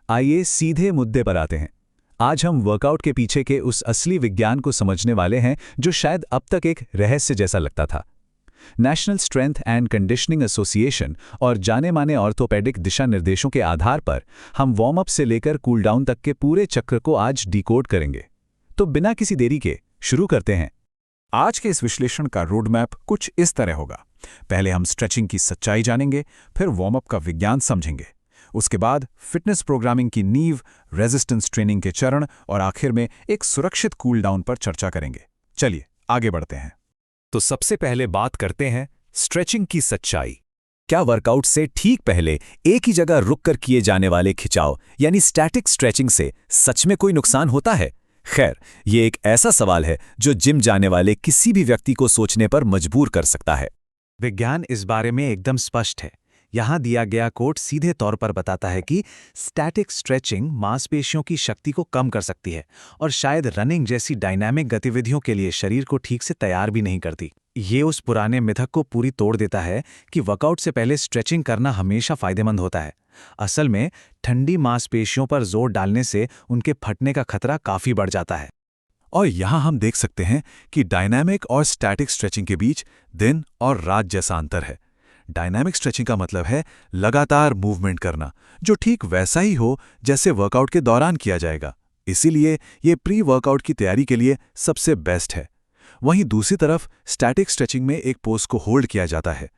आइए सीधे मुद्दे पर आते हैं। आज हम वर्कआउट के पीछे के उस असली विज्ञान को समझने वाले हैं जो शायद अब तक एक रहस्य जैसा लगता था। National strength and conditioning association और जाने माने ऑर्थोपेडिक दिशा निर्देशों के आधार पर हम वार्म अप से लेकर कूल डाउन तक के पूरे चक्र को आज डिकोड करेंगे। तो बिना किसी देरी के शुरू करते हैं। आज के इस विश्लेषण का रोड मैप कुछ इस तरह होगा। पहले हम स्ट्रेचिंग की सच्चाई जानेंगे, फिर वार्म अप का विज्ञान समझेंगे, उसके बाद फिटनेस प्रोग्रामिंग की नींव, रेजिस्टेंस ट्रेनिंग के चरण और आखिर में एक सुरक्षित कूल डाउन पर चर्चा करेंगे। चलिए आगे बढ़ते हैं। तो सबसे पहले बात करते हैं स्ट्रेचिंग की सच्चाई। क्या वर्कआउट से ठीक पहले एक ही जगह रुककर किए जाने वाले खिंचाव यानी स्टैटिक स्ट्रेचिंग से सच में कोई नुकसान होता है? खैर, ये एक ऐसा सवाल है जो जिम जाने वाले किसी भी व्यक्ति को सोचने पर मजबूर कर सकता है। विज्ञान इस बारे में एकदम स्पष्ट है। यहाँ दिया गया कोट सीधे तौर पर बताता है कि स्टैटिक स्ट्रेचिंग मांसपेशियों की शक्ति को कम कर सकती है और शायद रनिंग जैसी डायनामिक गतिविधियों के लिए शरीर को ठीक से तैयार भी नहीं करती। ये उस पुराने मिथक को पूरी तोड़ देता है कि वर्कआउट से पहले स्ट्रेचिंग करना हमेशा फायदेमंद होता है। असल में ठंडी मांसपेशियों पर जोर डालने से उनके फटने का खतरा काफी बढ़ जाता है। और यहाँ हम देख सकते हैं कि डायनामिक और स्टैटिक स्ट्रेचिंग के बीच दिन और रात जैसा अंतर है। डायनामिक स्ट्रेचिंग का मतलब है लगातार मूवमेंट करना, जो ठीक वैसा ही हो जैसे वर्कआउट के दौरान किया जाएगा। इसीलिए ये प्री वर्कआउट की तैयारी के लिए सबसे बेस्ट है। वहीं दूसरी तरफ स्टैटिक स्ट्रेचिंग में एक पोज को होल्ड किया जाता है।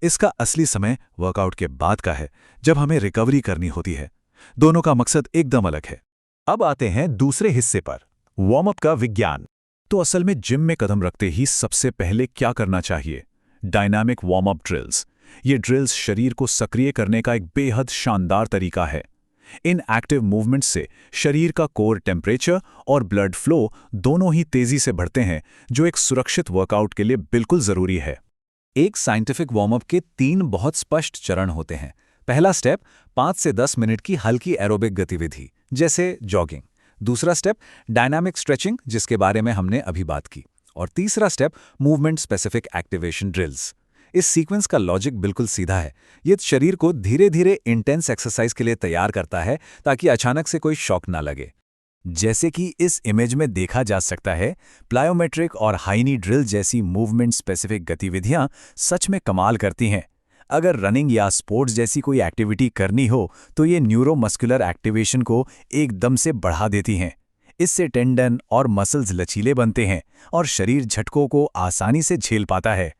इसका असली समय वर्कआउट के बाद का है, जब हमें रिकवरी करनी होती है। दोनों का मकसद एकदम अलग है। अब आते हैं दूसरे हिस्से पर, वार्म अप का विज्ञान। तो असल में जिम में कदम रखते ही सबसे पहले क्या करना चाहिए? Dynamic warm up drills. ये ड्रिल्स शरीर को सक्रिय करने का एक बेहद शानदार तरीका है। इन एक्टिव मूवमेंट्स से शरीर का कोर टेम्परेचर और ब्लड फ्लो दोनों ही तेजी से बढ़ते हैं, जो एक सुरक्षित वर्कआउट के लिए बिल्कुल जरूरी है। एक साइंटिफिक वार्म अप के 3 बहुत स्पष्ट चरण होते हैं। पहला स्टेप 5 से 10 मिनट की हल्की एरोबिक गतिविधि जैसे जॉगिंग। दूसरा स्टेप डायनामिक स्ट्रेचिंग, जिसके बारे में हमने अभी बात की। और तीसरा step movement specific activation drills. इस सीक्वेंस का लॉजिक बिल्कुल सीधा है। ये शरीर को धीरे धीरे इंटेंस एक्सरसाइज के लिए तैयार करता है ताकि अचानक से कोई शॉक ना लगे। जैसे कि इस इमेज में देखा जा सकता है, प्लायोमेट्रिक और हाइनी ड्रिल जैसी मूवमेंट स्पेसिफिक गतिविधियां सच में कमाल करती हैं। अगर रनिंग या स्पोर्ट्स जैसी कोई एक्टिविटी करनी हो तो ये न्यूरोमस्कुलर एक्टिवेशन को एकदम से बढ़ा देती हैं। इससे टेंडन और मसल्स लचीले बनते हैं और शरीर झटकों को आसानी से झेल पाता है।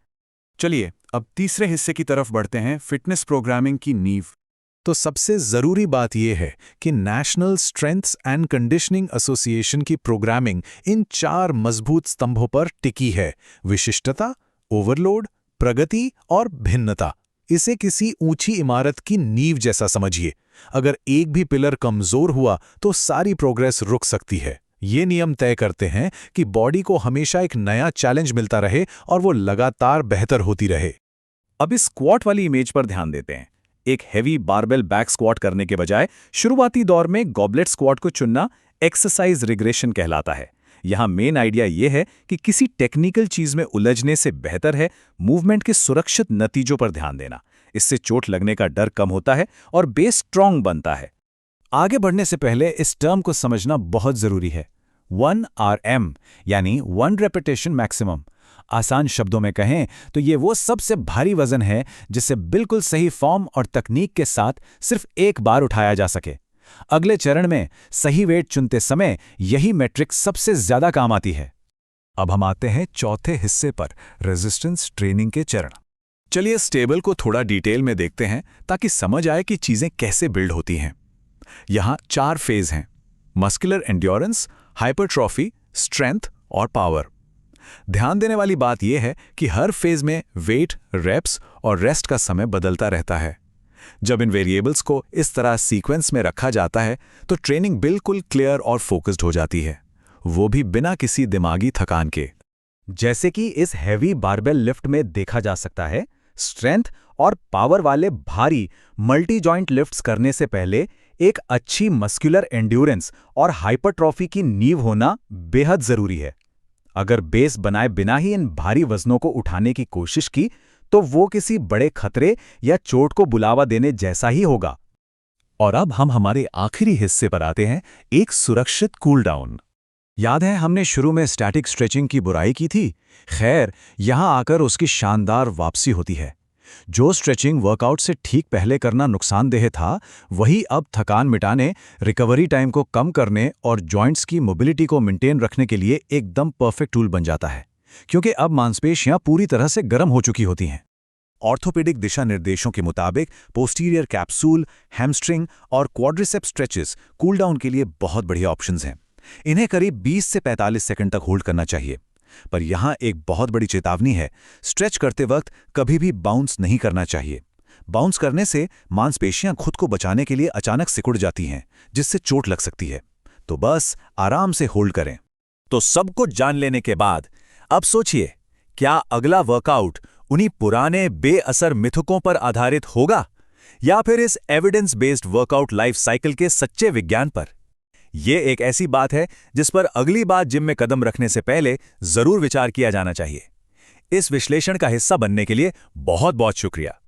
चलिए अब तीसरे हिस्से की तरफ बढ़ते हैं, फिटनेस प्रोग्रामिंग की नींव। तो सबसे जरूरी बात यह है कि national strengths and conditioning association की प्रोग्रामिंग इन 4 मजबूत स्तंभों पर टिकी है: विशिष्टता, ओवरलोड, प्रगति और भिन्नता। इसे किसी ऊंची इमारत की नींव जैसा समझिए। अगर एक भी पिलर कमजोर हुआ तो सारी प्रोग्रेस रुक सकती है। ये नियम तय करते हैं कि बॉडी को हमेशा एक नया चैलेंज मिलता रहे और वो लगातार बेहतर होती रहे। अब इस स्क्वाट वाली इमेज पर ध्यान देते हैं। एक हेवी बारबेल बैक स्क्वाट करने के बजाय शुरुआती दौर में गॉबलेट स्क्वाट को चुनना एक्सरसाइज रिग्रेशन कहलाता है। यहाँ मेन आइडिया यह है कि किसी टेक्निकल चीज में उलझने से बेहतर है मूवमेंट के सुरक्षित नतीजों पर ध्यान देना। इससे चोट लगने का डर कम होता है और बेस स्ट्रांग बनता है। आगे बढ़ने से पहले इस टर्म को समझना बहुत जरूरी है। 1RM यानी 1 रेपिटेशन मैक्सिमम। आसान शब्दों में कहें तो ये वो सबसे भारी वजन है जिसे बिल्कुल सही फॉर्म और तकनीक के साथ सिर्फ एक बार उठाया जा सके। अगले चरण में सही वेट चुनते समय यही मैट्रिक सबसे ज्यादा काम आती है। अब हम आते हैं चौथे हिस्से पर, रेजिस्टेंस ट्रेनिंग के चरण। चलिए इस टेबल को थोड़ा डिटेल में देखते हैं ताकि समझ आए कि चीजें कैसे बिल्ड होती हैं। यहाँ 4 फेज हैं: मस्कुलर एंड्योरेंस, हाइपरट्रॉफी, स्ट्रेंथ और पावर। ध्यान देने वाली बात यह है कि हर फेज में वेट, रेप्स और रेस्ट का समय बदलता रहता है। जब इन वेरिएबल्स को इस तरह सीक्वेंस में रखा जाता है तो ट्रेनिंग बिल्कुल क्लियर और फोकस्ड हो जाती है, वो भी बिना किसी दिमागी थकान के। जैसे कि इस हैवी बारबेल लिफ्ट में देखा जा सकता है, स्ट्रेंथ और पावर वाले भारी मल्टी जॉइंट लिफ्ट्स करने से पहले एक अच्छी मस्कुलर एंड्योरेंस और हाइपरट्रॉफी की नींव होना बेहद जरूरी है। अगर बेस बनाए बिना ही इन भारी वजनों को उठाने की कोशिश की तो वो किसी बड़े खतरे या चोट को बुलावा देने जैसा ही होगा। और अब हम हमारे आखिरी हिस्से पर आते हैं, एक सुरक्षित कूल डाउन। याद है हमने शुरू में स्टैटिक स्ट्रेचिंग की बुराई की थी? खैर, यहां आकर उसकी शानदार वापसी होती है। जो स्ट्रेचिंग वर्कआउट से ठीक पहले करना नुकसानदेह था, वही अब थकान मिटाने, रिकवरी टाइम को कम करने और जॉइंट्स की मोबिलिटी को मेंटेन रखने के लिए एकदम परफेक्ट टूल बन जाता है, क्योंकि अब मांसपेशियां पूरी तरह से गर्म हो चुकी होती हैं। ऑर्थोपेडिक दिशा निर्देशों के मुताबिक पोस्टीरियर कैप्सूल, हैमस्ट्रिंग और क्वाड्रिसेप्स स्ट्रेचेस कूल डाउन के लिए बहुत बढ़िया ऑप्शंस हैं। इन्हें करीब 20 से 45 सेकंड तक होल्ड करना चाहिए। पर यहां एक बहुत बड़ी चेतावनी है, स्ट्रेच करते वक्त कभी भी बाउंस नहीं करना चाहिए। बाउंस करने से मांसपेशियां खुद को बचाने के लिए अचानक सिकुड़ जाती हैं, जिससे चोट लग सकती है। तो बस आराम से होल्ड करें। तो सब कुछ जान लेने के बाद अब सोचिए, क्या अगला वर्कआउट उन्हीं पुराने बेअसर मिथकों पर आधारित होगा या फिर इस evidence based workout life cycle के सच्चे विज्ञान पर? यह एक ऐसी बात है जिस पर अगली बार जिम में कदम रखने से पहले जरूर विचार किया जाना चाहिए। इस विश्लेषण का हिस्सा बनने के लिए बहुत बहुत शुक्रिया।